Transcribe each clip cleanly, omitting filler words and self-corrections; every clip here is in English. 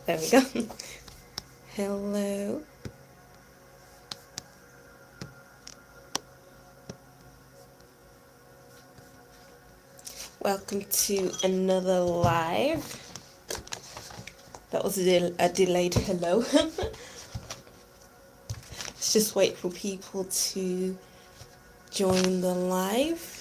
There we go. Hello. Welcome to another live. That was a delayed hello. Let's just wait for people to join the live.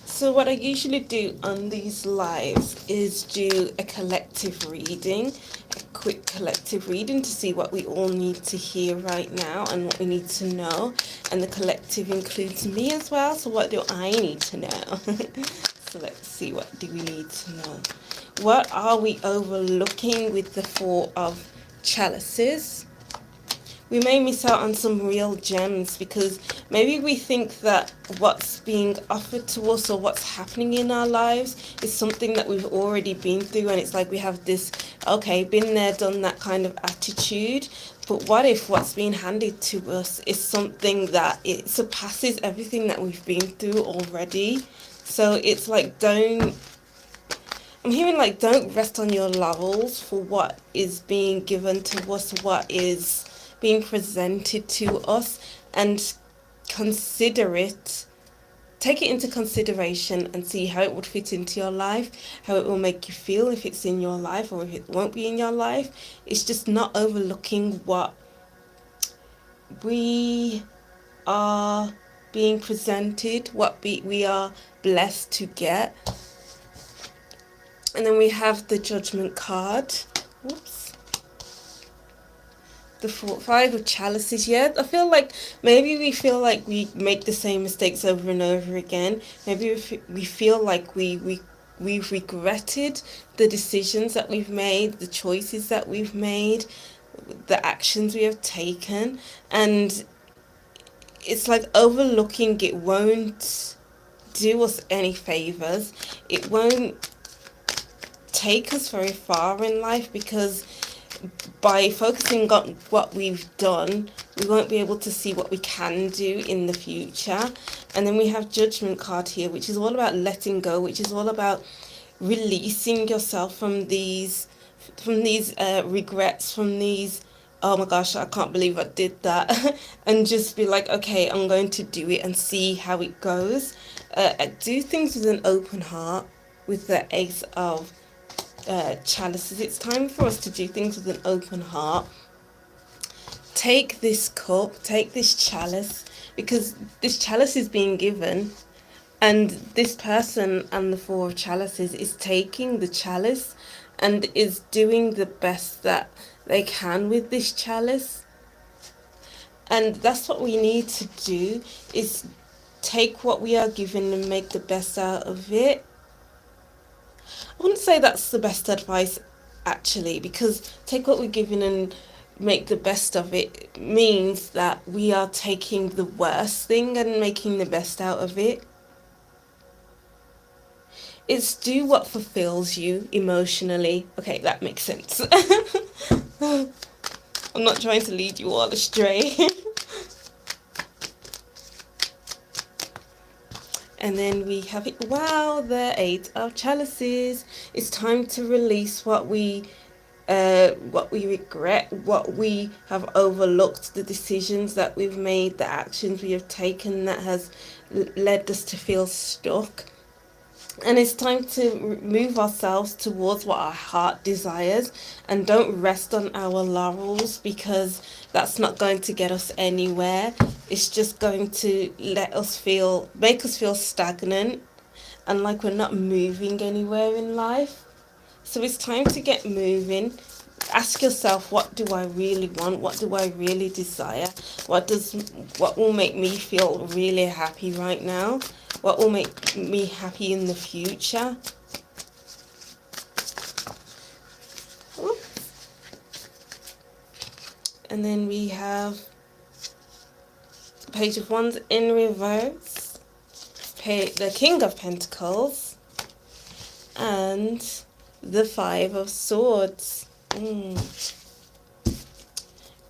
So what I usually do on these lives is do a collective reading, a quick collective reading to see what we all need to hear right now and what we need to know. And the collective includes me as well, so what do I need to know? So let's see, what do we need to know? What are we overlooking with the Four of Chalices? We may miss out on some real gems because maybe we think that what's being offered to us or what's happening in our lives is something that we've already been through, and it's like we have this, okay, been there, done that kind of attitude. But what if what's being handed to us is something that it surpasses everything that we've been through already? So it's like, I'm hearing like, don't rest on your laurels for what is being given to us, what is being presented to us, and consider it, take it into consideration and see how it would fit into your life, how it will make you feel if it's in your life or if it won't be in your life. It's just not overlooking what we are being presented, what we are blessed to get. And then we have the Judgment card. Whoops. The Five of Chalices. Yeah, I feel like maybe we feel like we make the same mistakes over and over again. Maybe we feel like we've regretted the decisions that we've made, the choices that we've made, the actions we have taken, and it's like overlooking it won't do us any favors. It won't take us very far in life, because by focusing on what we've done, we won't be able to see what we can do in the future. And then we have Judgment card here, which is all about letting go, which is all about releasing yourself from these regrets, from these, oh my gosh, I can't believe I did that, and just be like, okay, I'm going to do it and see how it goes. Do things with an open heart. With the Ace of Chalices, it's time for us to do things with an open heart. Take this cup, take this chalice, because this chalice is being given, and this person and the Four of Chalices is taking the chalice and is doing the best that they can with this chalice. And that's what we need to do, is take what we are given and make the best out of it. I wouldn't say that's the best advice, actually, because take what we're given and make the best of it means that we are taking the worst thing and making the best out of it. It's do what fulfills you emotionally. Okay, that makes sense. I'm not trying to lead you all astray. And then we have it, wow, the Eight of Chalices. It's time to release what we regret, what we have overlooked, the decisions that we've made, the actions we have taken that has led us to feel stuck. And it's time to move ourselves towards what our heart desires and don't rest on our laurels, because that's not going to get us anywhere. It's just going to make us feel stagnant and like we're not moving anywhere in life. So it's time to get moving. Ask yourself, what do I really want? What do I really desire? What will make me feel really happy right now? What will make me happy in the future? And then we have Page of Wands in reverse, the King of Pentacles, and the Five of Swords.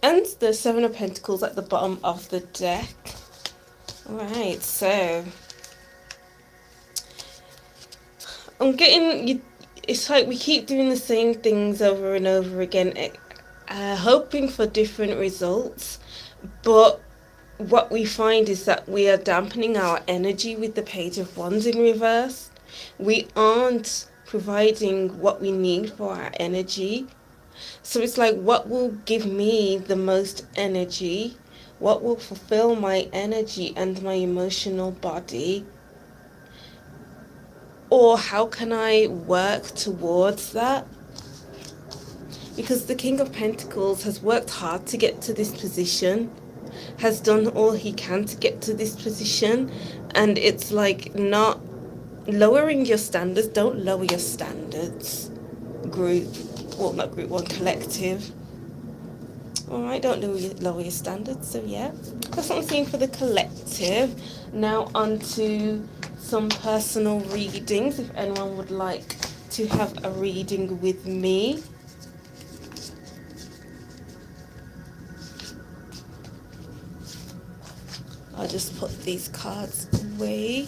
And the Seven of Pentacles at the bottom of the deck. Alright, so I'm getting you. It's like we keep doing the same things over and over again, hoping for different results, but what we find is that we are dampening our energy with the Page of Wands in reverse. We aren't providing what we need for our energy. So it's like, what will give me the most energy? What will fulfill my energy and my emotional body? Or how can I work towards that? Because the King of Pentacles has worked hard to get to this position, has done all he can to get to this position, and it's like not lowering your standards. Don't lower your standards, group. Well, not group one, collective. Alright, don't lower your standards. So yeah, that's what I'm seeing for the collective. Now on to some personal readings, if anyone would like to have a reading with me. I'll just put these cards away.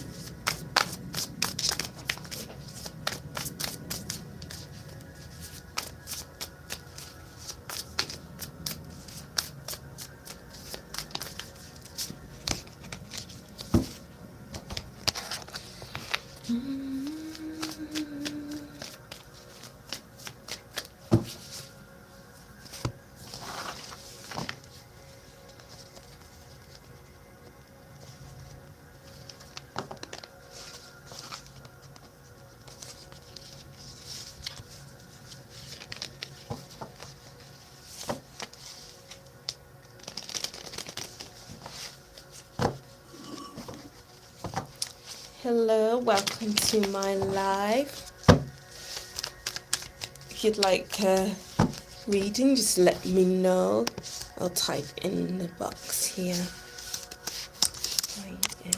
Hello, welcome to my live. If you'd like a reading, just let me know. I'll type in the box here. Right in.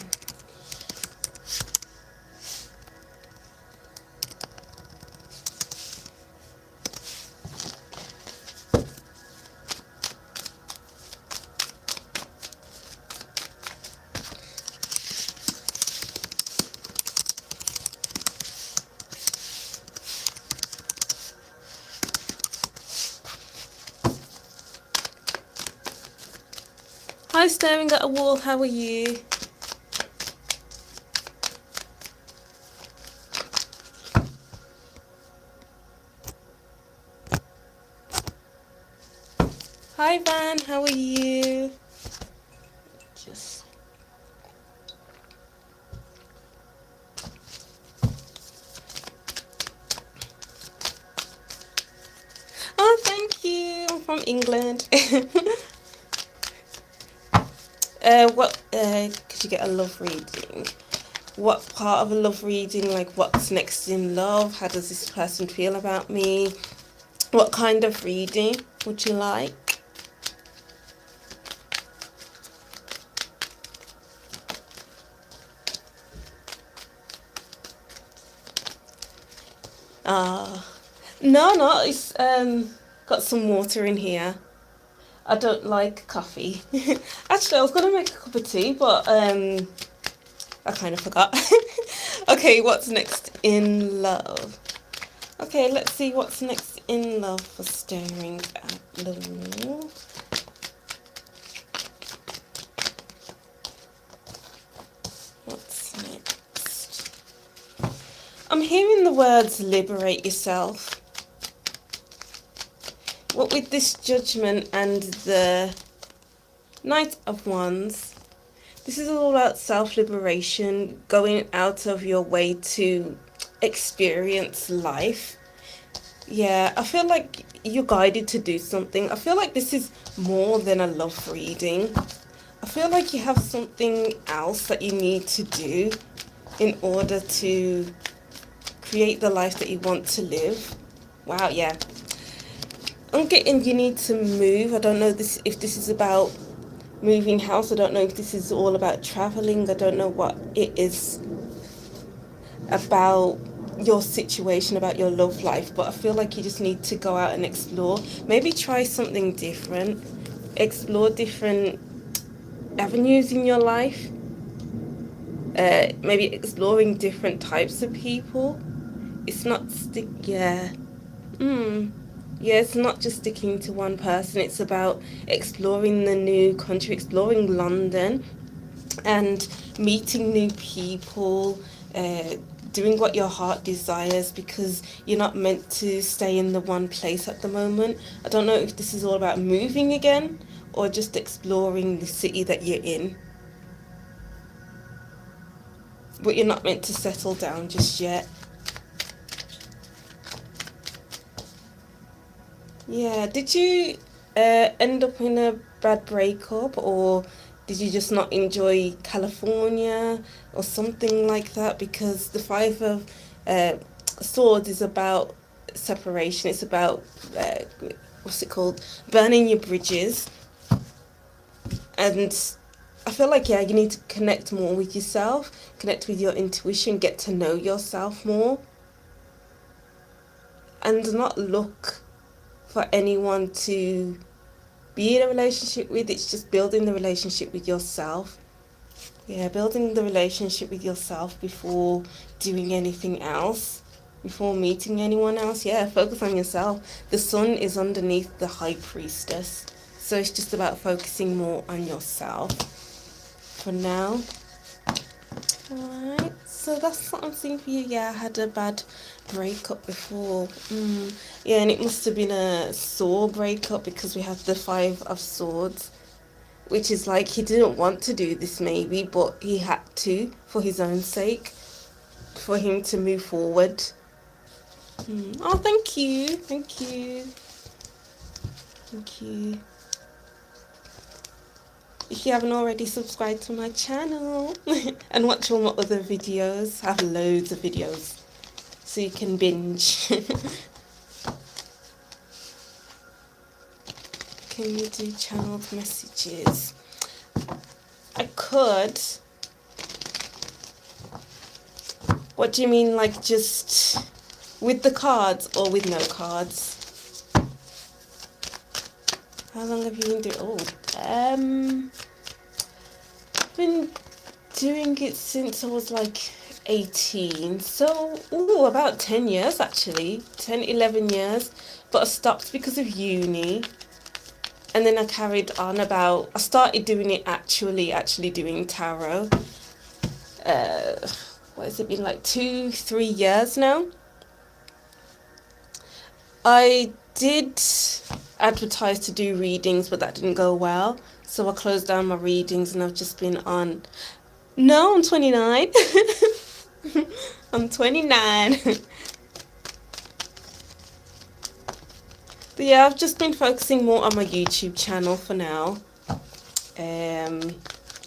Hi, staring at a wall, how are you? Hi, Van, how are you? Just... Oh, thank you. I'm from England. Could you get a love reading? What part of a love reading? Like, what's next in love? How does this person feel about me? What kind of reading would you like? No, it's got some water in here. I don't like coffee. Actually, I was gonna make a cup of tea, but I kind of forgot. Okay, what's next in love? Okay, let's see what's next in love for staring at the wall. What's next? hearing the words liberate yourself. What with this Judgment and the Knight of Wands, this is all about self-liberation, going out of your way to experience life. Yeah, I feel like you're guided to do something. I feel like this is more than a love reading. I feel like you have something else that you need to do in order to create the life that you want to live. Wow, yeah. I'm getting you need to move. I don't know if this is about moving house. I don't know if this is all about traveling. I don't know what it is about your situation, about your love life, but I feel like you just need to go out and explore. Maybe try something different. Explore different avenues in your life. Maybe exploring different types of people. It's not yeah. Yeah, it's not just sticking to one person. It's about exploring the new country, exploring London, and meeting new people, doing what your heart desires, because you're not meant to stay in the one place at the moment. I don't know if this is all about moving again or just exploring the city that you're in. But you're not meant to settle down just yet. Yeah, did you end up in a bad breakup, or did you just not enjoy California or something like that? Because the Five of Swords is about separation. It's about, what's it called? Burning your bridges. And I feel like, yeah, you need to connect more with yourself, connect with your intuition, get to know yourself more, and not look for anyone to be in a relationship with. It's just building the relationship with yourself. Yeah, building the relationship with yourself before doing anything else, before meeting anyone else. Yeah, focus on yourself. The sun is underneath the High Priestess, so it's just about focusing more on yourself for now. Alright, so that's what I'm seeing for you. Yeah, I had a bad breakup before. Yeah, and it must have been a sore breakup, because we have the Five of Swords, which is like he didn't want to do this maybe, but he had to for his own sake, for him to move forward. Oh, thank you. Thank you. Thank you. If you haven't already, subscribed to my channel and watch all my other videos. I have loads of videos, so you can binge. Can you do channeled messages? I could. What do you mean, like just with the cards or with no cards? How long have you been doing? I've been doing it since I was like 18, so about 10 years actually, 10, 11 years, but I stopped because of uni, and then I carried on I started doing it actually doing tarot, what has it been, like 2-3 years now. I did advertise to do readings, but that didn't go well, so I closed down my readings, and I've just been on. No, I'm 29. I'm 29. But yeah, I've just been focusing more on my YouTube channel for now. And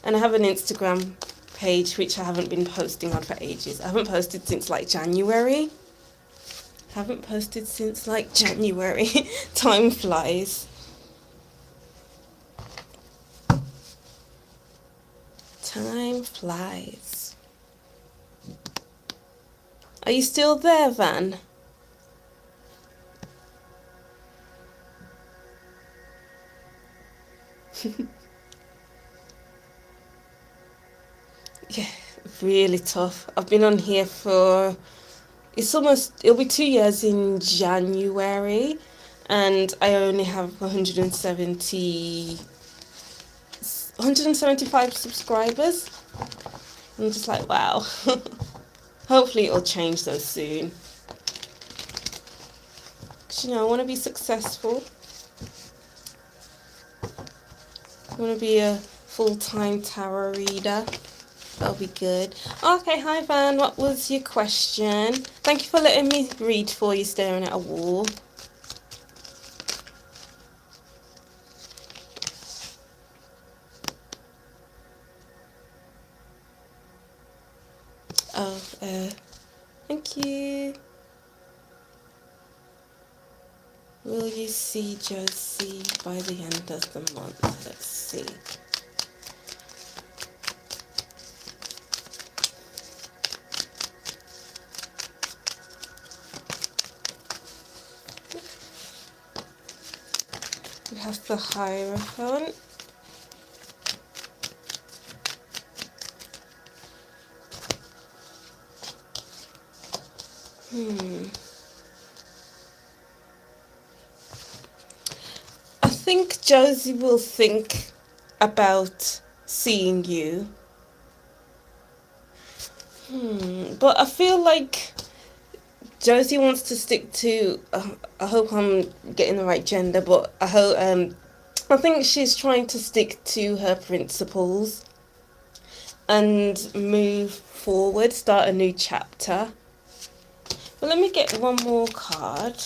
I have an Instagram page, which I haven't been posting on for ages. I haven't posted since like January. Time flies. Time flies. Are you still there, Van? Yeah, really tough. I've been on here for, it'll be 2 years in January, and I only have 175 subscribers. I'm just like, wow. Hopefully it'll change though soon. 'Cause, I want to be successful. I want to be a full-time tarot reader. That'll be good. Okay, hi Van, what was your question? Thank you for letting me read for you staring at a wall. Oh, thank you. Will you see Josie by the end of the month? Let's see. We have the Hierophant. I think Josie will think about seeing you. But I feel like Josie wants to stick to. I hope I'm getting the right gender, but I hope. I think she's trying to stick to her principles and move forward, start a new chapter. But let me get one more card.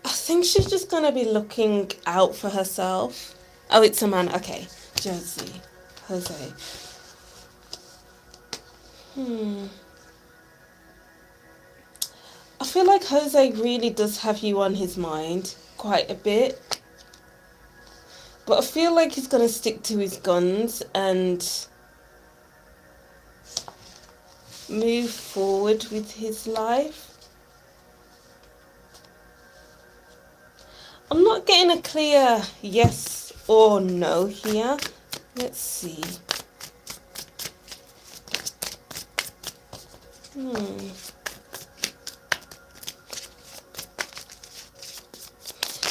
I think she's just gonna be looking out for herself. Oh, it's a man. Okay, Josie, Jose. I feel like Jose really does have you on his mind quite a bit. But I feel like he's gonna stick to his guns and move forward with his life. I'm not getting a clear yes or no here. Let's see.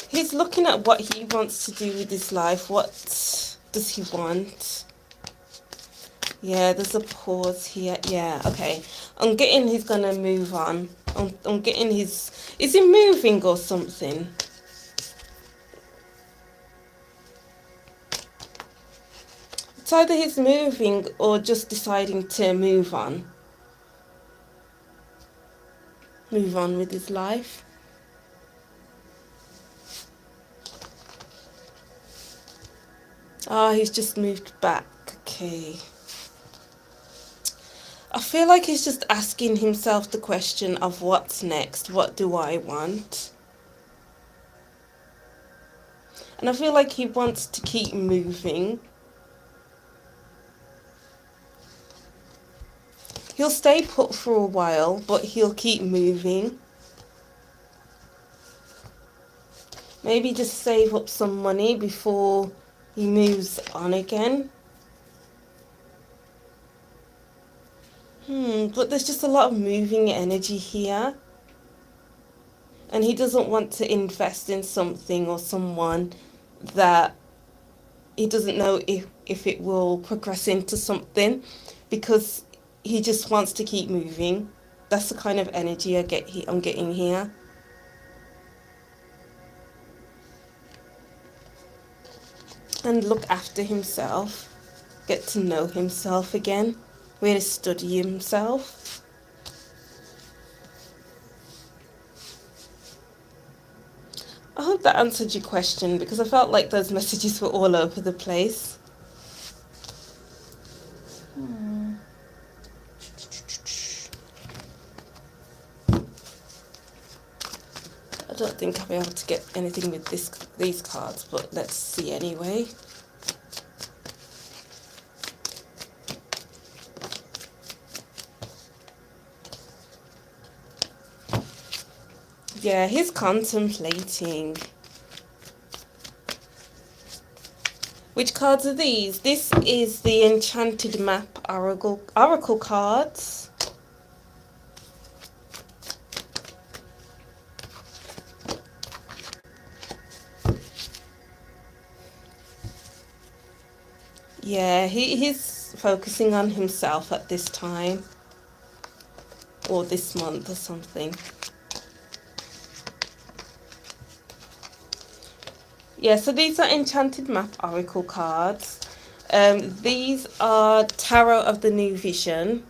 He's looking at what he wants to do with his life. What does he want? Yeah, there's a pause here. Yeah, okay. I'm getting he's gonna move on. I'm getting his... Is he moving or something? It's either he's moving or just deciding to move on. Move on with his life. Ah, he's just moved back. Okay. I feel like he's just asking himself the question of what's next? What do I want? And I feel like he wants to keep moving. He'll stay put for a while, but he'll keep moving. Maybe just save up some money before he moves on again. But there's just a lot of moving energy here. And he doesn't want to invest in something or someone that he doesn't know if it will progress into something, because he just wants to keep moving. That's the kind of energy I'm getting here. And look after himself. Get to know himself again. Really study himself. I hope that answered your question, because I felt like those messages were all over the place. I don't think I'll be able to get anything with these cards, but let's see anyway. Yeah, he's contemplating. Which cards are these? This is the Enchanted Map Oracle cards. Yeah, he's focusing on himself at this time, or this month or something. Yeah, so these are Enchanted Map Oracle cards. These are Tarot of the New Vision.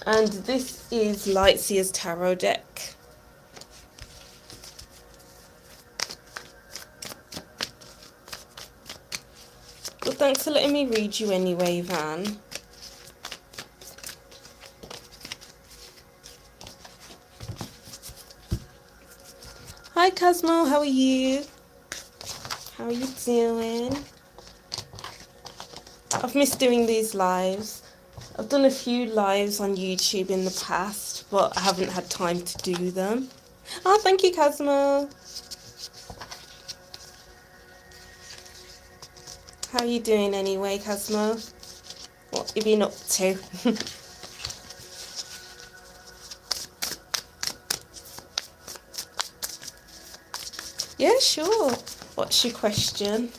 And this is Lightseer's Tarot deck. Well, thanks for letting me read you anyway, Van. Hi, Cosmo, how are you? How are you doing? I've missed doing these lives. I've done a few lives on YouTube in the past, but I haven't had time to do them. Oh, thank you, Cosmo. How are you doing anyway, Cosmo? What have you been up to? Yeah, sure. What's your question?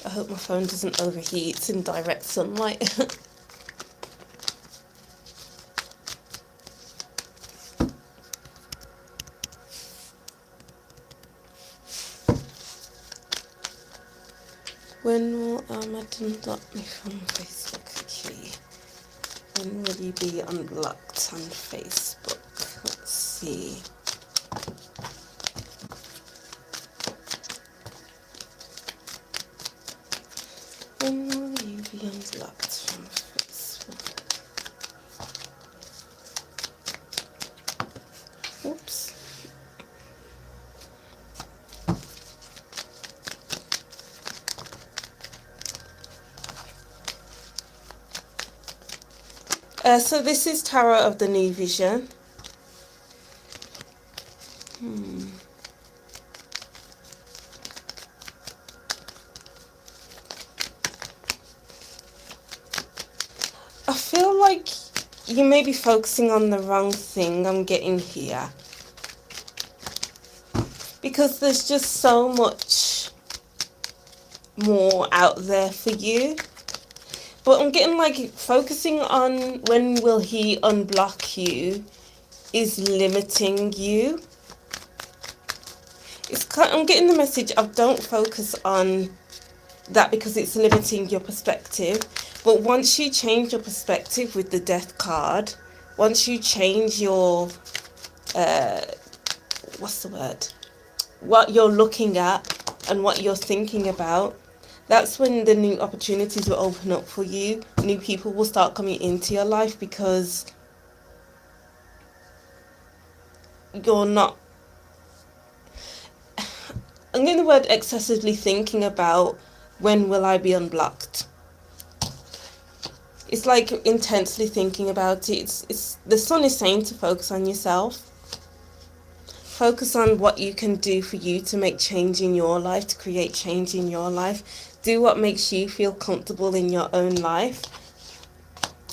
I hope my phone doesn't overheat. It's in direct sunlight. When will Ahmed unblock me from Facebook? Okay. When will you be unblocked on Facebook? Let's see. When will you be unblocked from Facebook? Oops. So this is Tarot of the New Vision. I feel like you may be focusing on the wrong thing I'm getting here. Because there's just so much more out there for you. But I'm getting like focusing on when will he unblock you is limiting you. I'm getting the message of don't focus on that because it's limiting your perspective. But once you change your perspective with the Death card, once you change your, what's the word? What you're looking at and what you're thinking about, that's when the new opportunities will open up for you. New people will start coming into your life because you're not, I'm getting the word excessively thinking about when will I be unblocked. It's like intensely thinking about it. It's the sun is saying to focus on yourself. Focus on what you can do for you to make change in your life, to create change in your life. Do what makes you feel comfortable in your own life.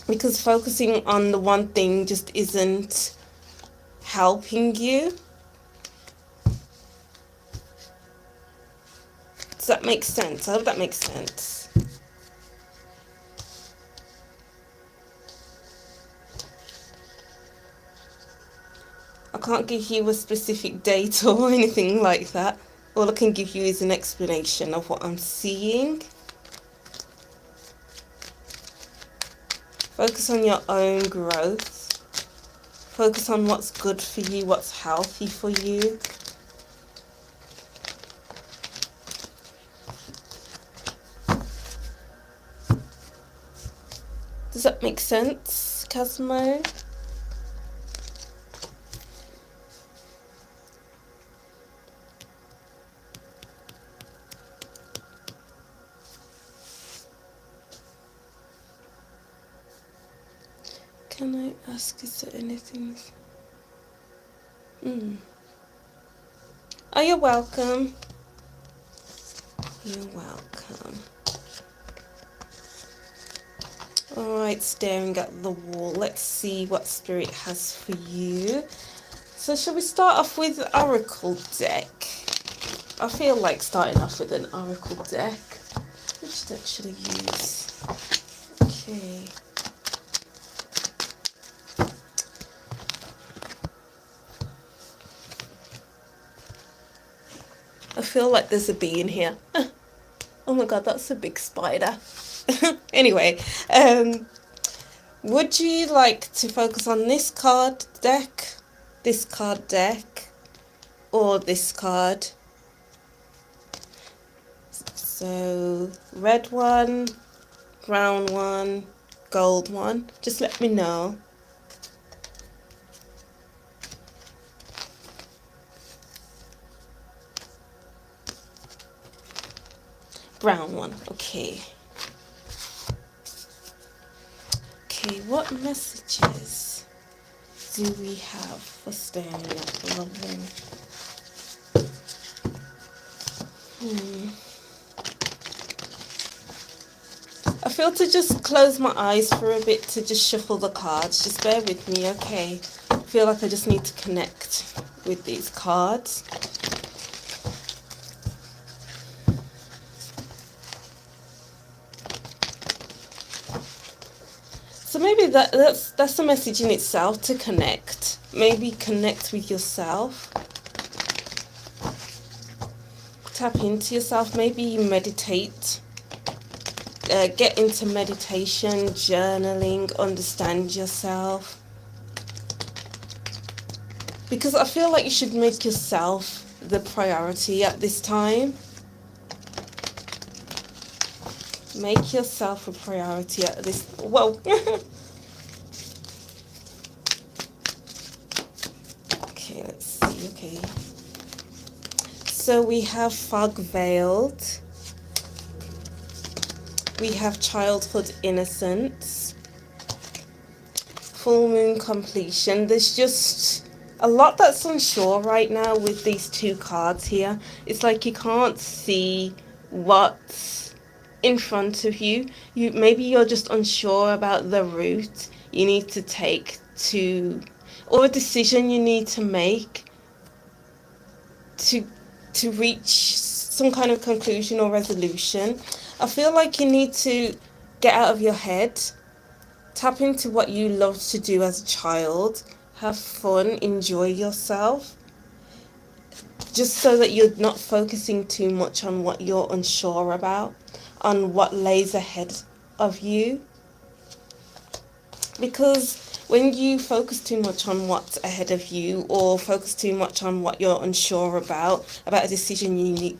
Because focusing on the one thing just isn't helping you. Does that make sense? I hope that makes sense. I can't give you a specific date or anything like that. All I can give you is an explanation of what I'm seeing. Focus on your own growth. Focus on what's good for you, what's healthy for you. Does that make sense, Cosmo? Can I ask, is there anything? Oh, you're welcome. You're welcome. Alright, staring at the wall. Let's see what Spirit has for you. So shall we start off with Oracle deck? I feel like starting off with an Oracle deck. Which deck should I use? Okay. I feel like there's a bee in here. Oh my god, that's a big spider. Anyway, would you like to focus on this card deck, or this card? So, red one, brown one, gold one. Just let me know. Brown one, okay. Okay, what messages do we have for staring at the wall? I feel to just close my eyes for a bit to just shuffle the cards. Just bear with me, okay? I feel like I just need to connect with these cards. So maybe that's a message in itself, to connect. Maybe connect with yourself. Tap into yourself. Maybe you meditate. Get into meditation, journaling, understand yourself. Because I feel like you should make yourself the priority at this time. Make yourself a priority at this. Whoa. Okay, let's see. Okay. So we have fog veiled. We have childhood innocence. Full moon completion. There's just a lot that's unsure right now with these two cards here. It's like you can't see what's in front of you. Maybe you're just unsure about the route you need to take to, or a decision you need to make to reach some kind of conclusion or resolution. I feel like you need to get out of your head, tap into what you loved to do as a child, have fun, enjoy yourself, just so that you're not focusing too much on what you're unsure about, on what lays ahead of you. Because when you focus too much on what's ahead of you, or focus too much on what you're unsure about a decision you need,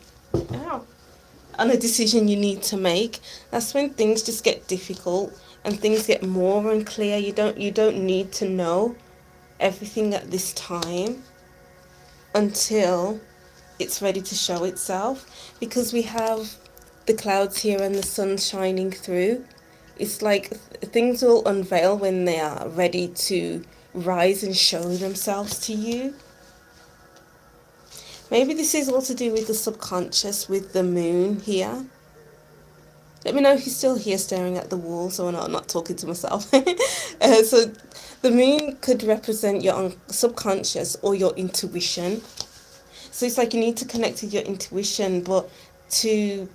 on a decision you need to make, that's when things just get difficult and things get more unclear. You don't need to know everything at this time until it's ready to show itself, because we have the clouds here and the sun shining through. It's like things will unveil when they are ready to rise and show themselves to you. Maybe this is all to do with the subconscious, with the moon here. Let me know if you're still here staring at the wall, so I'm not talking to myself. So the moon could represent your subconscious or your intuition. So it's like you need to connect with your intuition, but to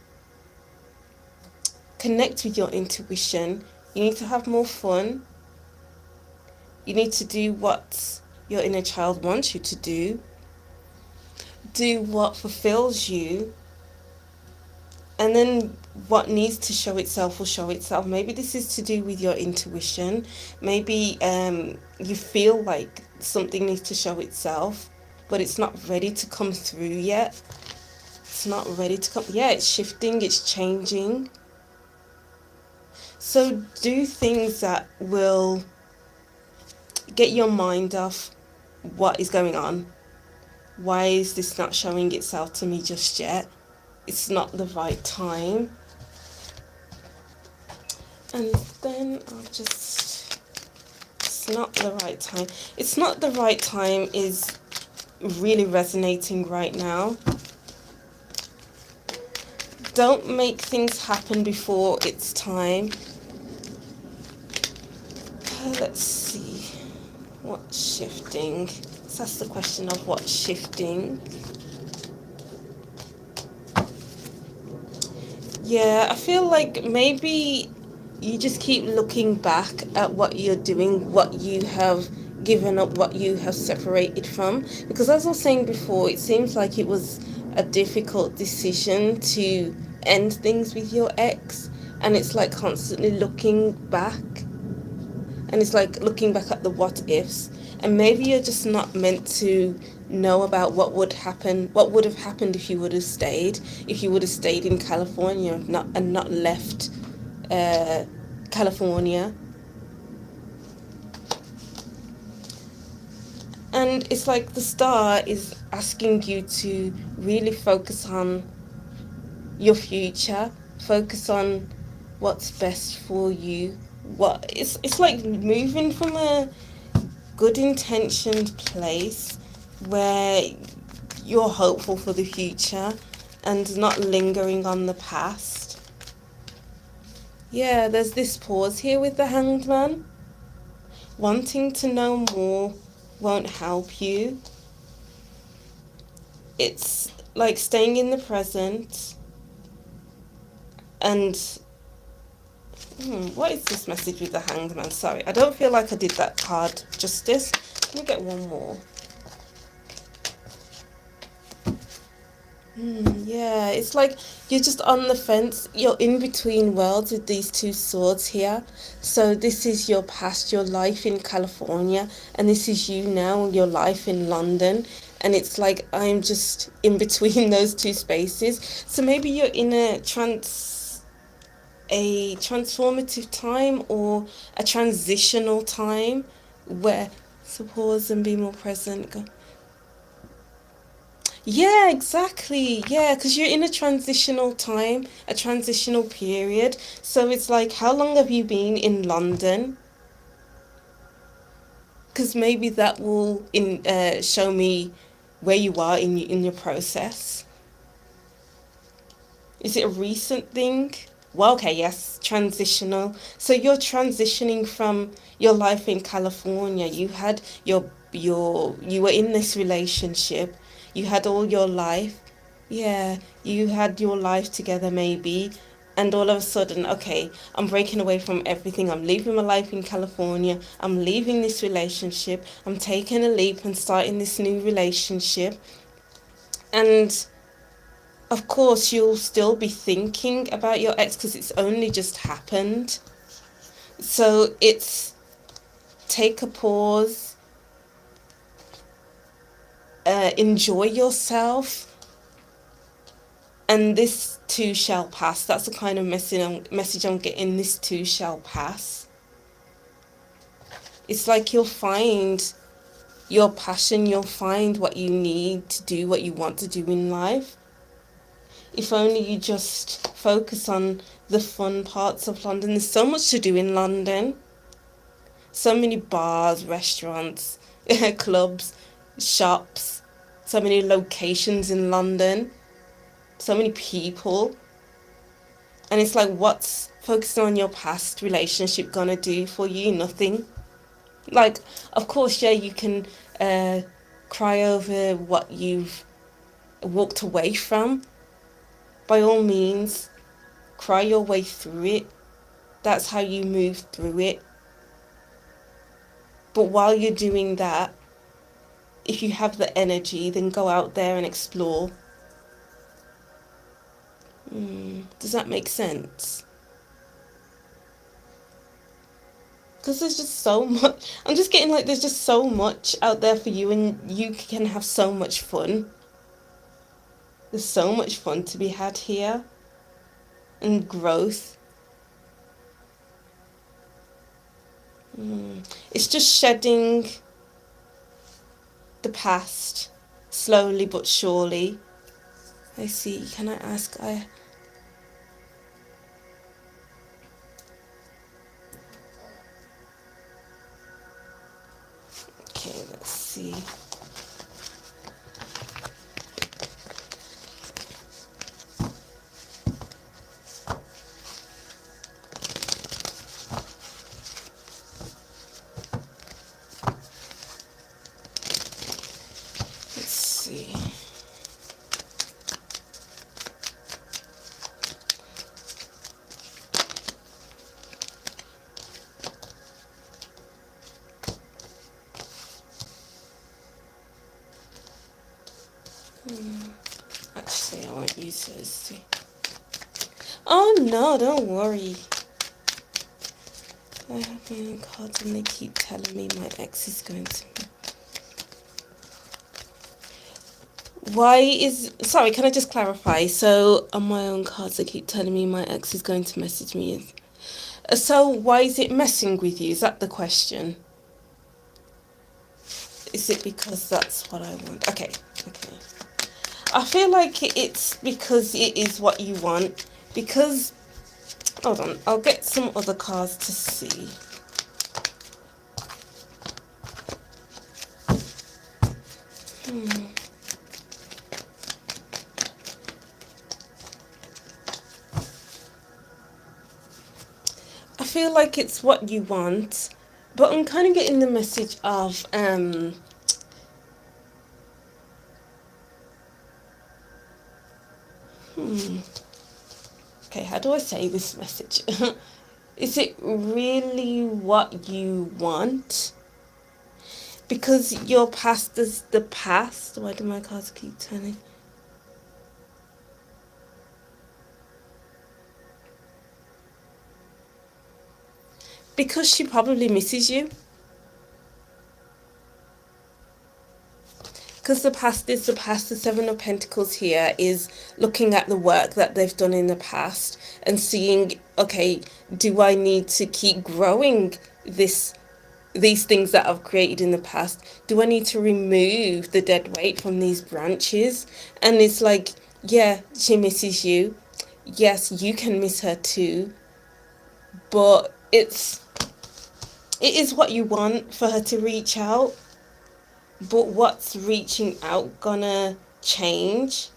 connect with your intuition, you need to have more fun. You need to do what your inner child wants you to do. Do what fulfills you. And then what needs to show itself will show itself. Maybe this is to do with your intuition. Maybe you feel like something needs to show itself, but it's not ready to come through yet. It's not ready to come. Yeah, it's shifting, it's changing. So do things that will get your mind off what is going on. Why is this not showing itself to me just yet? It's not the right time. And then I'll just it's not the right time. It's not the right time is really resonating right now. Don't make things happen before it's time. Let's see. What's shifting? So that's the question of what's shifting. Yeah, I feel like maybe you just keep looking back at what you're doing, what you have given up, what you have separated from. Because as I was saying before, it seems like it was a difficult decision to end things with your ex. And it's like constantly looking back. And it's like looking back at the what ifs. And maybe you're just not meant to know about what would happen, what would have happened if you would have stayed in California, not left California. And it's like the star is asking you to really focus on your future, focus on what's best for you. What it's like moving from a good intentioned place where you're hopeful for the future and not lingering on the past. Yeah, there's this pause here with the Hanged Man. Wanting to know more won't help you. It's like staying in the present and what is this message with the Hanged Man? Sorry, I don't feel like I did that card justice. Let me get one more. Yeah, it's like you're just on the fence. You're in between worlds with these two swords here. So this is your past, your life in California, and this is you now, your life in London. And it's like I'm just in between those two spaces. So maybe you're in a transformative time or a transitional time where so pause and be more present. Yeah, exactly. Yeah, because you're in a transitional time, a transitional period. So it's like, how long have you been in London? Because maybe that will show me where you are in your process. Is it a recent thing? Well, okay, yes, transitional. So you're transitioning from your life in California. You had you were in this relationship. You had all your life. Yeah, you had your life together maybe. And all of a sudden, okay, I'm breaking away from everything. I'm leaving my life in California. I'm leaving this relationship. I'm taking a leap and starting this new relationship. And of course, you'll still be thinking about your ex because it's only just happened. So it's take a pause, enjoy yourself, and this too shall pass. That's the kind of message I'm getting. This too shall pass. It's like you'll find your passion, you'll find what you need to do, what you want to do in life. If only you just focus on the fun parts of London. There's so much to do in London. So many bars, restaurants, clubs, shops, so many locations in London, so many people. And it's like, what's focusing on your past relationship gonna do for you? Nothing. Like, of course, yeah, you can cry over what you've walked away from. By all means, cry your way through it. That's how you move through it. But while you're doing that, if you have the energy, then go out there and explore. Does that make sense? Because there's just so much. I'm just getting like there's just so much out there for you, and you can have so much fun. There's so much fun to be had here, and growth. It's just shedding the past slowly but surely. I see. Can I ask? see. Let's see. Actually, I won't use those two. Oh no, don't worry. I have my own cards and they keep telling me my ex is going to... Why is... Sorry, can I just clarify? So, on my own cards, they keep telling me my ex is going to message me. So, why is it messing with you? Is that the question? Is it because that's what I want? Okay, okay. I feel like it's because it is what you want. Because... Hold on, I'll get some other cards to see. I feel like it's what you want, but I'm kind of getting the message of okay, how do I say this message? Is it really what you want? Because your past is the past. Why do my cards keep turning? Because she probably misses you. Because the past is the past. The Seven of Pentacles here is looking at the work that they've done in the past and seeing, okay, do I need to keep growing these things that I've created in the past? Do I need to remove the dead weight from these branches? And it's like, yeah, she misses you. Yes, you can miss her too. But it is what you want for her to reach out. But what's reaching out gonna change?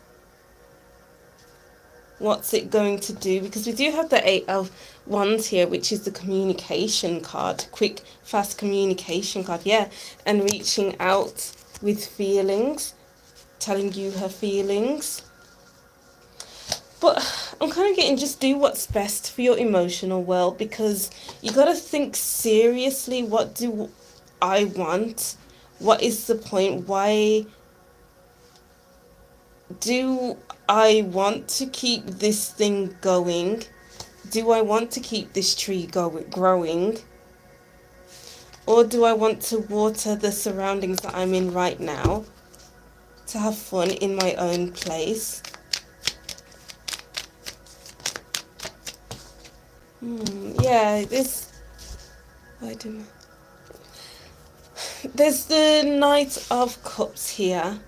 What's it going to do? Because we do have the Eight of Wands here, which is the communication card. Quick, fast communication card, yeah. And reaching out with feelings, telling you her feelings. But I'm kind of getting, just do what's best for your emotional world, because you got to think seriously, what do I want? What is the point? Why do I want to keep this thing going? Do I want to keep this tree growing? Or do I want to water the surroundings that I'm in right now to have fun in my own place? Yeah, there's the Knight of Cups here.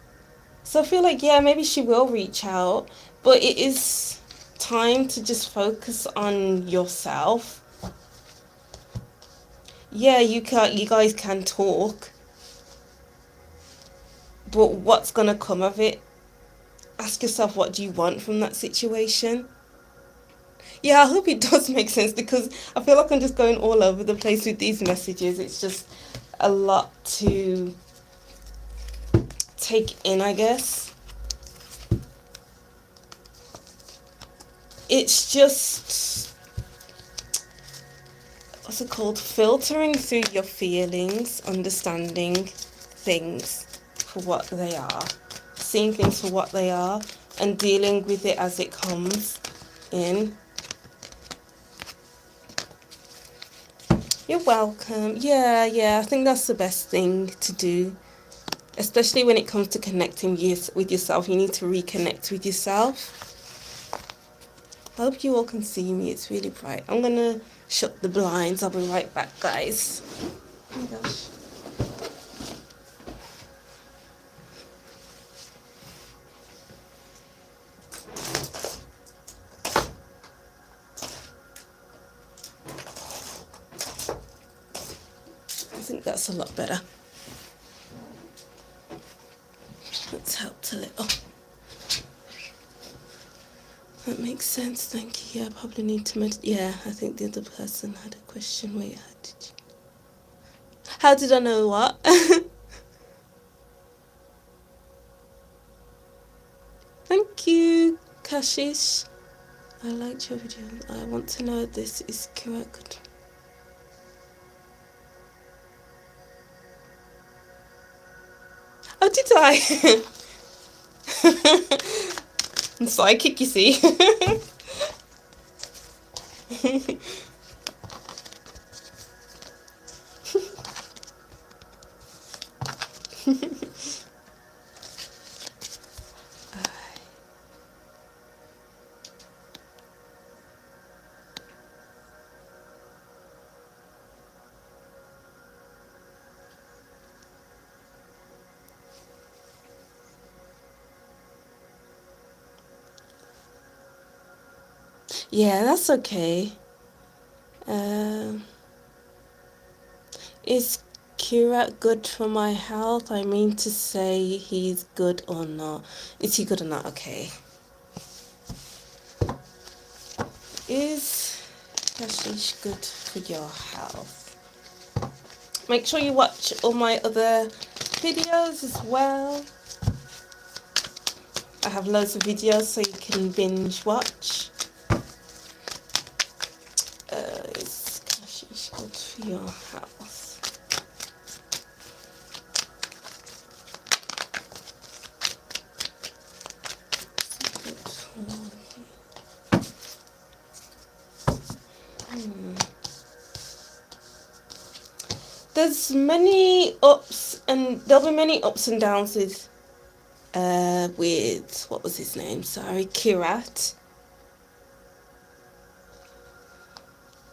So I feel like, yeah, maybe she will reach out, but it is time to just focus on yourself. Yeah, you guys can talk, but what's gonna come of it? Ask yourself, what do you want from that situation? Yeah, I hope it does make sense, because I feel like I'm just going all over the place with these messages. It's just a lot to take in, I guess. It's just, what's it called? Filtering through your feelings, understanding things for what they are, seeing things for what they are, and dealing with it as it comes in. You're welcome. Yeah, I think that's the best thing to do. Especially when it comes to connecting with yourself. You need to reconnect with yourself. I hope you all can see me. It's really bright. I'm going to shut the blinds. I'll be right back, guys. Oh my gosh. I think that's a lot better. That makes sense, thank you. Yeah, I probably need to yeah, I think the other person had a question. Wait, how did I know what? Thank you, Kashish. I liked your video. I want to know if this is correct. Oh, did I? I'm psychic, you see. Yeah, that's okay. Is Kira good for my health? I mean to say he's good or not. Is he good or not? Okay. Is Kashish good for your health? Make sure you watch all my other videos as well. I have loads of videos so you can binge watch. Is Kashish good for your health? There's many ups and there'll be many ups and downs with what was his name? Sorry, Kirat.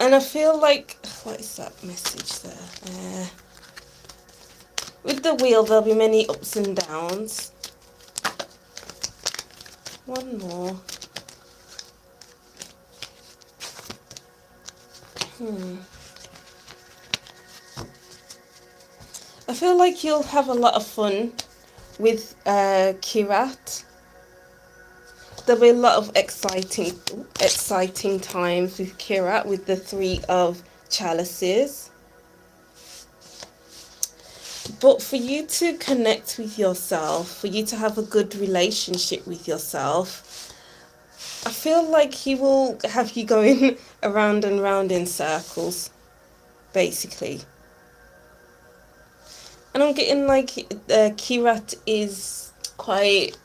And I feel like what is that message there? With the wheel there'll be many ups and downs. One more. I feel like you'll have a lot of fun with Kirat. There'll be a lot of exciting times with Kirat with the Three of Chalices. But for you to connect with yourself, for you to have a good relationship with yourself, I feel like he will have you going around and round in circles, basically. And I'm getting like Kirat is quite,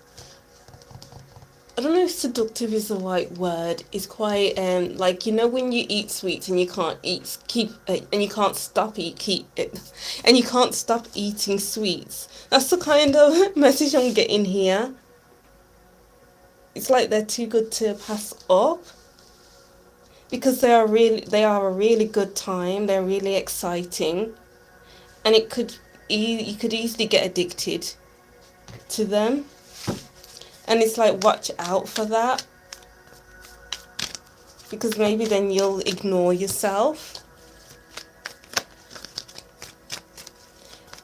I don't know if seductive is the right word. Is quite like, you know, when you eat sweets and you can't and you can't stop and you can't stop eating sweets. That's the kind of message I'm getting here. It's like they're too good to pass up because they are a really good time. They're really exciting, and you could easily get addicted to them. And it's like, watch out for that. Because maybe then you'll ignore yourself.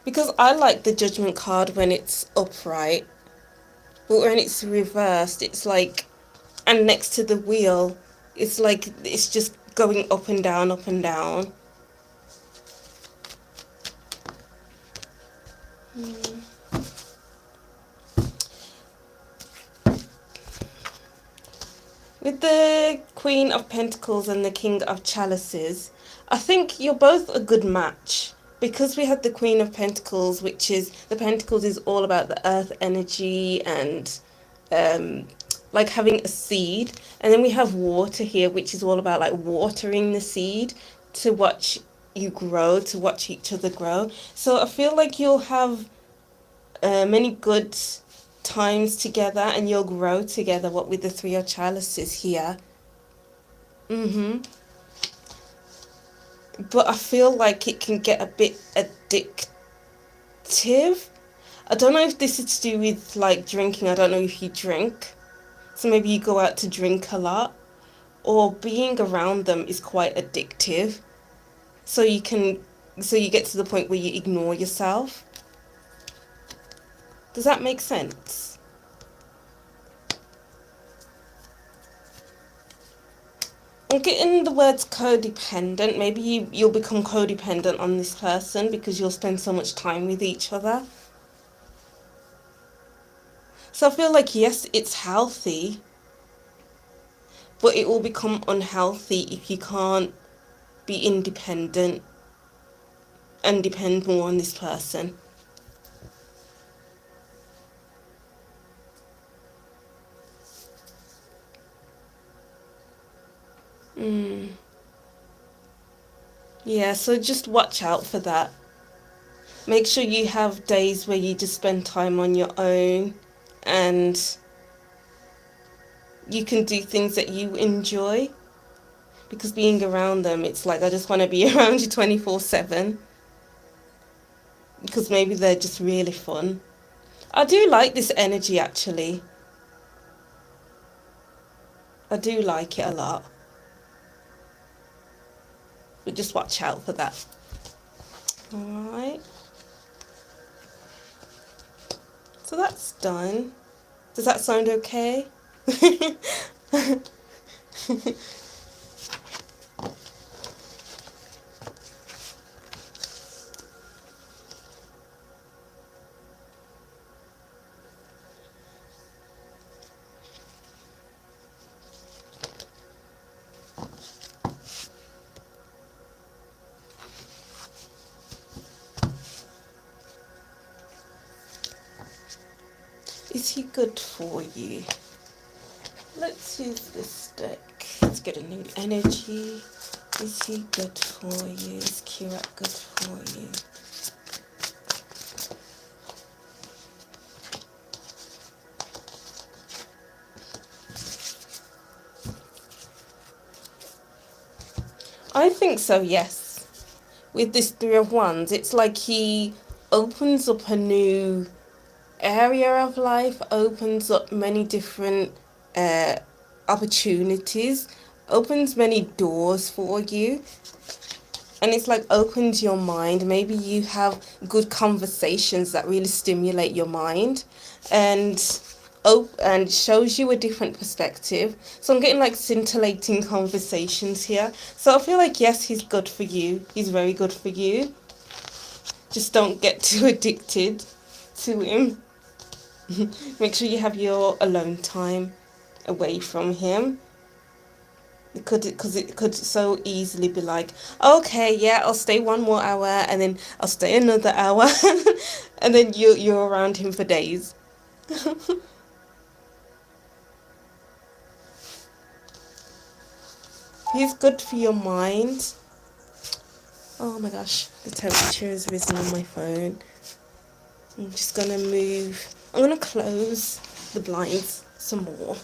Because I like the Judgment card when it's upright. But when it's reversed, it's like, and next to the wheel, it's like, it's just going up and down, up and down. With the Queen of Pentacles and the King of Chalices, I think you're both a good match. Because we had the Queen of Pentacles, which is, the Pentacles is all about the earth energy and like having a seed. And then we have water here, which is all about like watering the seed to watch you grow, to watch each other grow. So I feel like you'll have many good times together and you'll grow together, what with the Three of Chalices here. But I feel like it can get a bit addictive. I don't know if this is to do with like drinking. I don't know if you drink, so maybe you go out to drink a lot, or being around them is quite addictive, so you get to the point where you ignore yourself. Does that make sense? I'm getting the words codependent. Maybe you'll become codependent on this person because you'll spend so much time with each other. So I feel like, yes, it's healthy, but it will become unhealthy if you can't be independent and depend more on this person. Yeah, so just watch out for that. Make sure you have days where you just spend time on your own and you can do things that you enjoy. Because being around them, it's like I just want to be around you 24/7. Because maybe they're just really fun. I do like this energy actually. I do like it a lot. But just watch out for that. Alright. So that's done. Does that sound okay? Is he good for you? Let's use this deck. Let's get a new energy. Is he good for you? Is Kirat good for you? I think so, yes. With this Three of Wands, it's like he opens up a new area of life, opens up many different opportunities, opens many doors for you. And it's like opens your mind. Maybe you have good conversations that really stimulate your mind and and shows you a different perspective. So I'm getting like scintillating conversations here. So I feel like, yes, he's good for you. He's very good for you. Just don't get too addicted to him. Make sure you have your alone time away from him. Because it could so easily be like, okay, yeah, I'll stay one more hour and then I'll stay another hour and then you're around him for days. He's good for your mind. Oh my gosh, the temperature has risen on my phone. I'm just gonna move. I'm gonna close the blinds some more.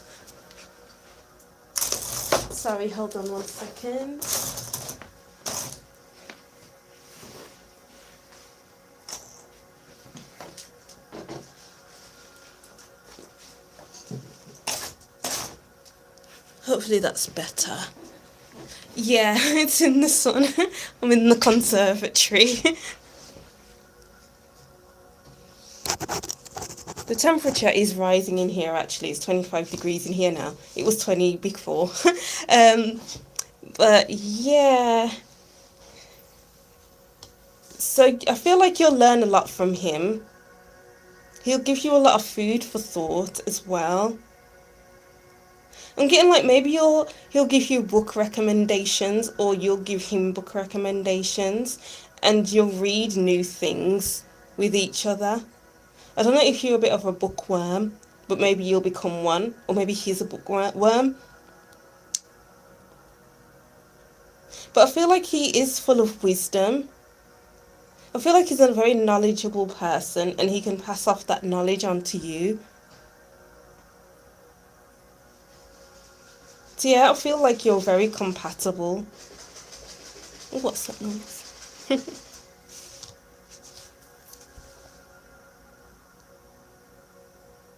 Sorry, hold on 1 second. Hopefully that's better. Yeah, it's in the sun. I'm in the conservatory. The temperature is rising in here actually. It's 25 degrees in here now. It was 20 before. But yeah. So I feel like you'll learn a lot from him. He'll give you a lot of food for thought as well. I'm getting like maybe he'll give you book recommendations or you'll give him book recommendations and you'll read new things with each other. I don't know if you're a bit of a bookworm, but maybe you'll become one, or maybe he's a bookworm. But I feel like he is full of wisdom. I feel like he's a very knowledgeable person and he can pass off that knowledge on to you. So yeah, I feel like you're very compatible. Oh, what's that noise?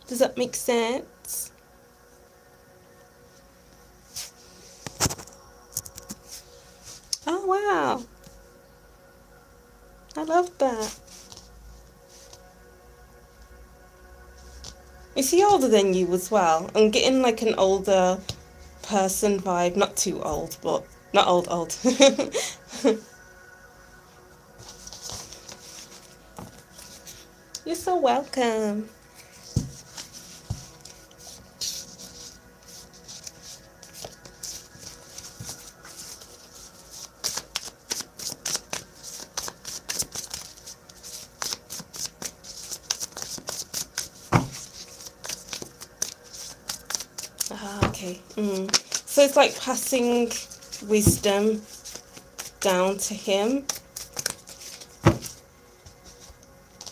Does that make sense? Oh, wow. I love that. Is he older than you as well? I'm getting like an older person vibe. Not too old, but not old, old. You're so welcome. Ah, okay. So it's like passing wisdom down to him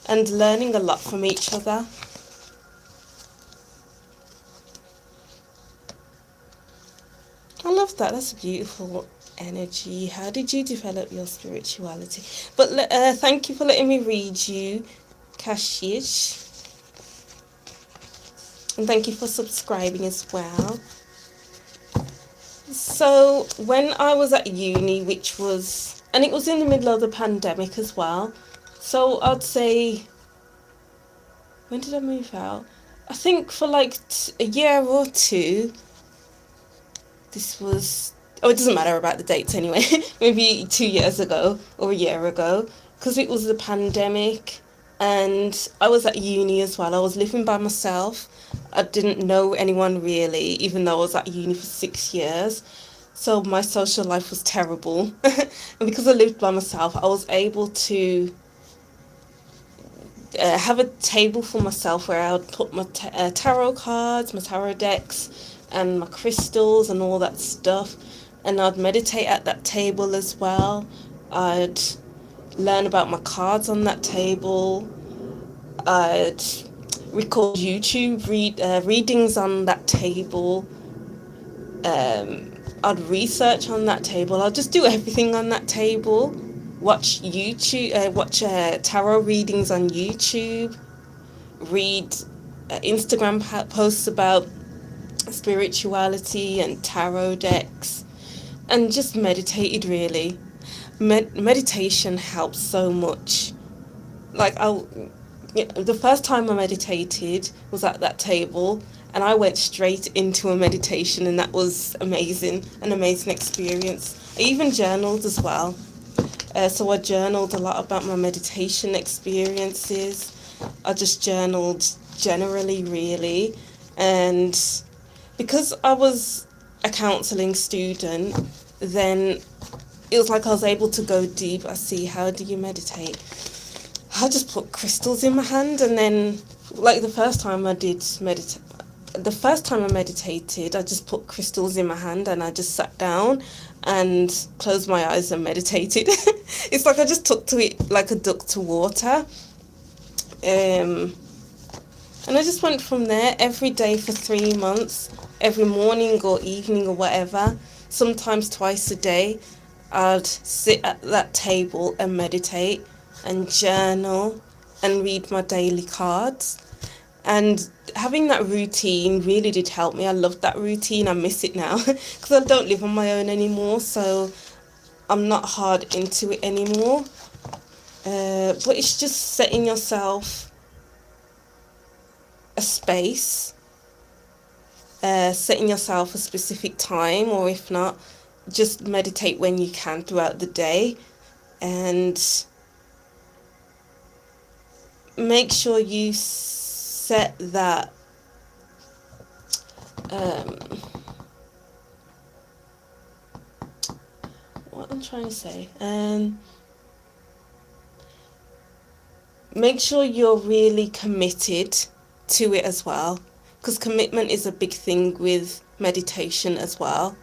and learning a lot from each other. I love that. That's a beautiful energy. How did you develop your spirituality? But thank you for letting me read you, Kashish. And thank you for subscribing as well. So when I was at uni, and it was in the middle of the pandemic as well. So I'd say, when did I move out? I think for like a year or two. It doesn't matter about the dates anyway. Maybe 2 years ago or a year ago, because it was the pandemic, and I was at uni as well. I was living by myself. I didn't know anyone really, even though I was at uni for 6 years. So my social life was terrible. And because I lived by myself, I was able to have a table for myself where I would put my tarot cards, my tarot decks, and my crystals and all that stuff. And I'd meditate at that table as well. I'd learn about my cards on that table. I'd record YouTube readings on that table. I'd research on that table. I'd just do everything on that table. Watch tarot readings on YouTube. Read Instagram posts about spirituality and tarot decks, and just meditated really. Meditation helps so much. Like the first time I meditated was at that table, and I went straight into a meditation, and that was an amazing experience. I even journaled as well. So I journaled a lot about my meditation experiences. I just journaled generally really, and because I was a counselling student, then it was like I was able to go deep. I see, how do you meditate? I just put crystals in my hand, and then like the first time I meditated, I just put crystals in my hand and I just sat down and closed my eyes and meditated. It's like I just took to it like a duck to water. And I just went from there every day for 3 months, every morning or evening or whatever, sometimes twice a day. I'd sit at that table and meditate and journal and read my daily cards. And having that routine really did help me. I loved that routine. I miss it now because I don't live on my own anymore, so I'm not hard into it anymore. But it's just setting yourself a space, setting yourself a specific time, or if not, just meditate when you can throughout the day, and make sure you set that what I'm trying to say, make sure you're really committed to it as well, because commitment is a big thing with meditation as well.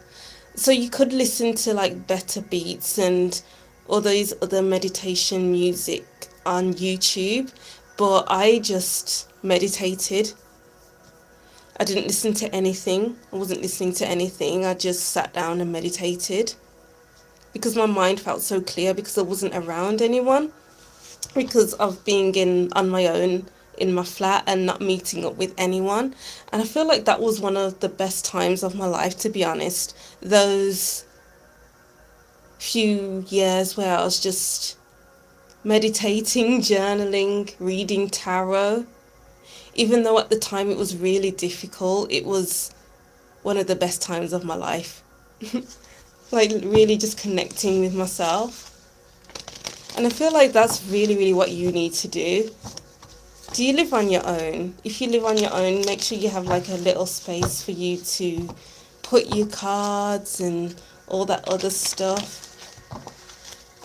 So you could listen to like Better Beats and all those other meditation music on YouTube, but I just meditated. I didn't listen to anything. I wasn't listening to anything. I just sat down and meditated because my mind felt so clear, because I wasn't around anyone, because of being on my own in my flat and not meeting up with anyone. And I feel like that was one of the best times of my life, to be honest. Those few years where I was just meditating, journaling, reading tarot. Even though at the time it was really difficult, it was one of the best times of my life. Like really just connecting with myself. And I feel like that's really, really what you need to do. Do you live on your own? If you live on your own, make sure you have like a little space for you to put your cards and all that other stuff,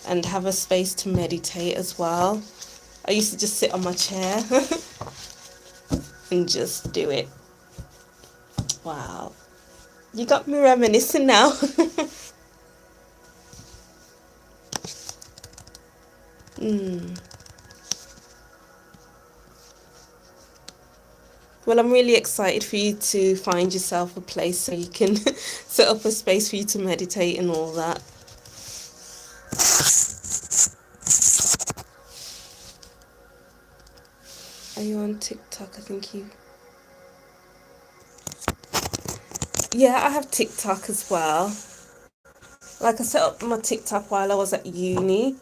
and have a space to meditate as well. I used to just sit on my chair and just do it. Wow. You got me reminiscing now. Well, I'm really excited for you to find yourself a place so you can set up a space for you to meditate and all that. Are you on TikTok? I think you... Yeah, I have TikTok as well. Like, I set up my TikTok while I was at uni,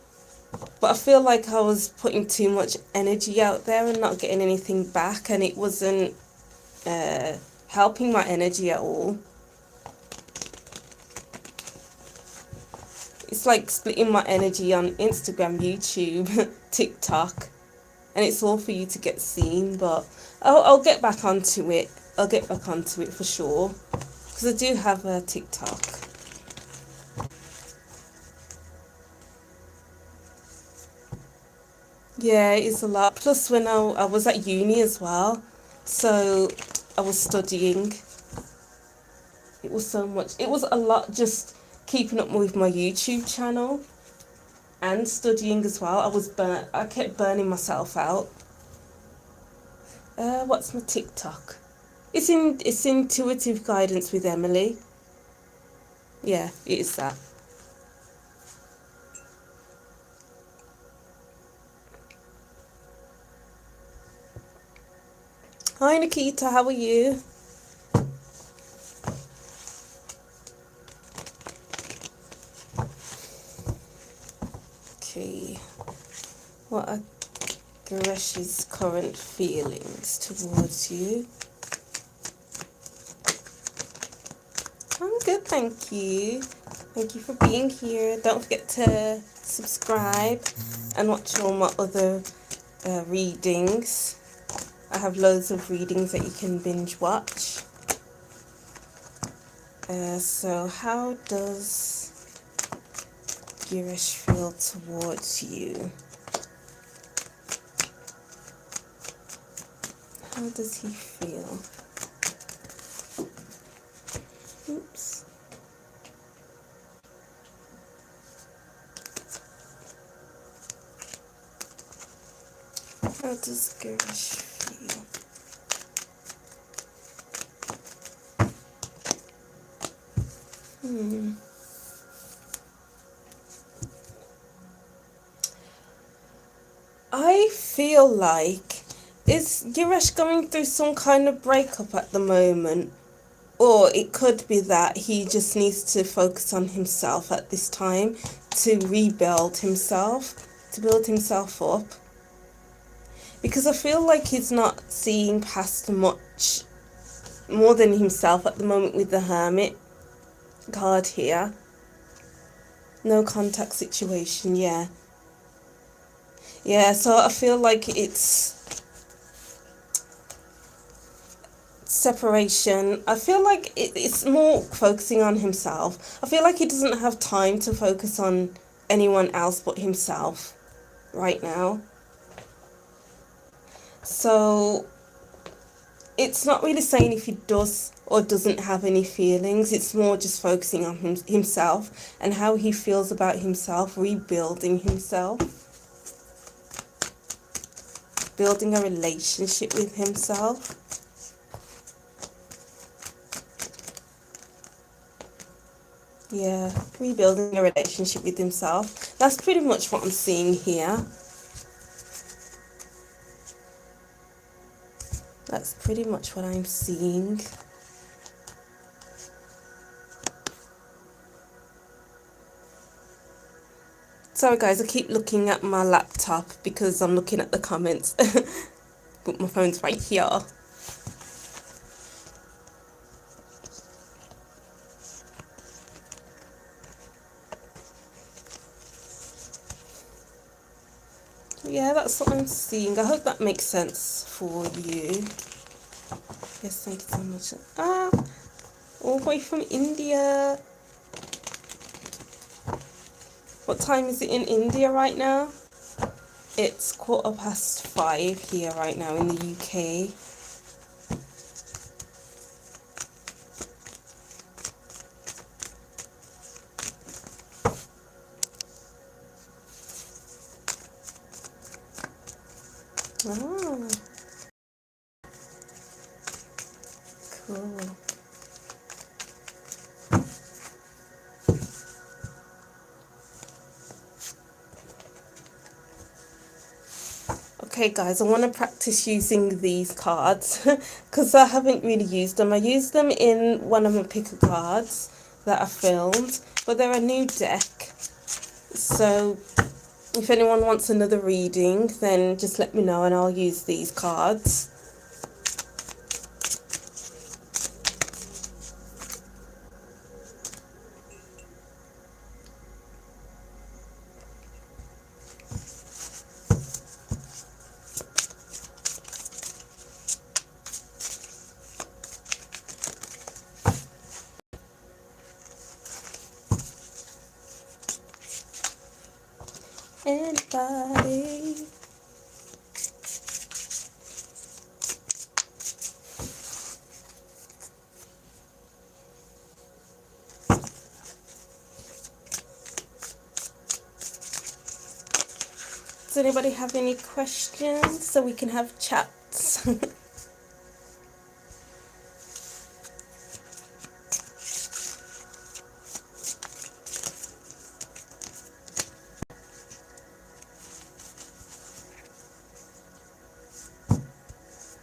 but I feel like I was putting too much energy out there and not getting anything back, and it wasn't helping my energy at all. It's like splitting my energy on Instagram, YouTube, TikTok, and it's all for you to get seen, but I'll get back onto it. I'll get back onto it for sure, because I do have a TikTok. Yeah, it's a lot. Plus, when I was at uni as well, so I was studying. It was so much. It was a lot just keeping up with my YouTube channel and studying as well. I kept burning myself out. What's my TikTok? It's Intuitive Guidance with Emily. Yeah, it is that. Hi Nikita, how are you? Okay. What are Giresh's current feelings towards you? I'm good, thank you. Thank you for being here. Don't forget to subscribe and watch all my other readings. I have loads of readings that you can binge watch. So how does Girish feel towards you? How does he feel? Oops. How does Girish feel? I feel like, is Girish going through some kind of breakup at the moment? Or it could be that he just needs to focus on himself at this time to rebuild himself, to build himself up. Because I feel like he's not seeing past much more than himself at the moment with the Hermit card here. No contact situation, yeah. Yeah, so I feel like it's separation. I feel like it's more focusing on himself. I feel like he doesn't have time to focus on anyone else but himself right now. So it's not really saying if he does or doesn't have any feelings. It's more just focusing on himself and how he feels about himself, rebuilding himself, building a relationship with himself. Yeah, rebuilding a relationship with himself. That's pretty much what I'm seeing here. That's pretty much what I'm seeing. Sorry guys, I keep looking at my laptop because I'm looking at the comments. But my phone's right here. Yeah, that's what I'm seeing. I hope that makes sense for you. Yes, thank you so much. Ah, all the way from India. What time is it in India right now? It's 5:15 here right now in the UK. Ah, cool. Okay guys, I want to practice using these cards because I haven't really used them. I used them in one of my picker cards that I filmed, but they're a new deck. So if anyone wants another reading, then just let me know and I'll use these cards. Anybody? Does anybody have any questions so we can have chats?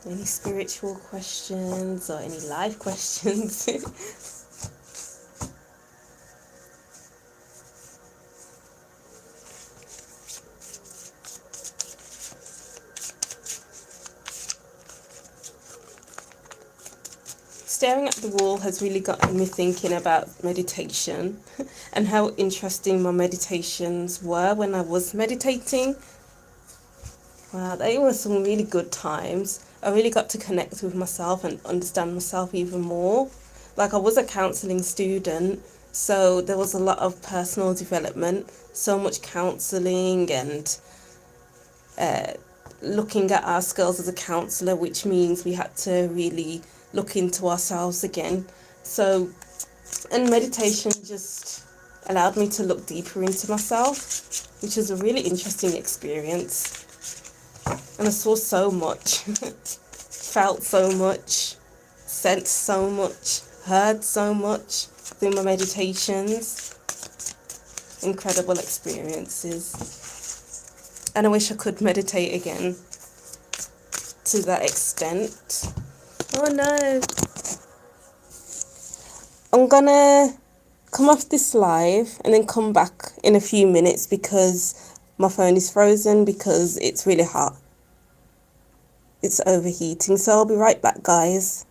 Any spiritual questions or any life questions? Staring at the wall has really gotten me thinking about meditation and how interesting my meditations were when I was meditating. Wow, they were some really good times. I really got to connect with myself and understand myself even more. Like, I was a counselling student, so there was a lot of personal development, so much counselling and looking at our skills as a counsellor, which means we had to really look into ourselves again. So, and meditation just allowed me to look deeper into myself, which was a really interesting experience. And I saw so much, felt so much, sensed so much, heard so much through my meditations. Incredible experiences. And I wish I could meditate again to that extent. Oh no. I'm gonna come off this live and then come back in a few minutes because my phone is frozen because it's really hot. It's overheating, so I'll be right back, guys.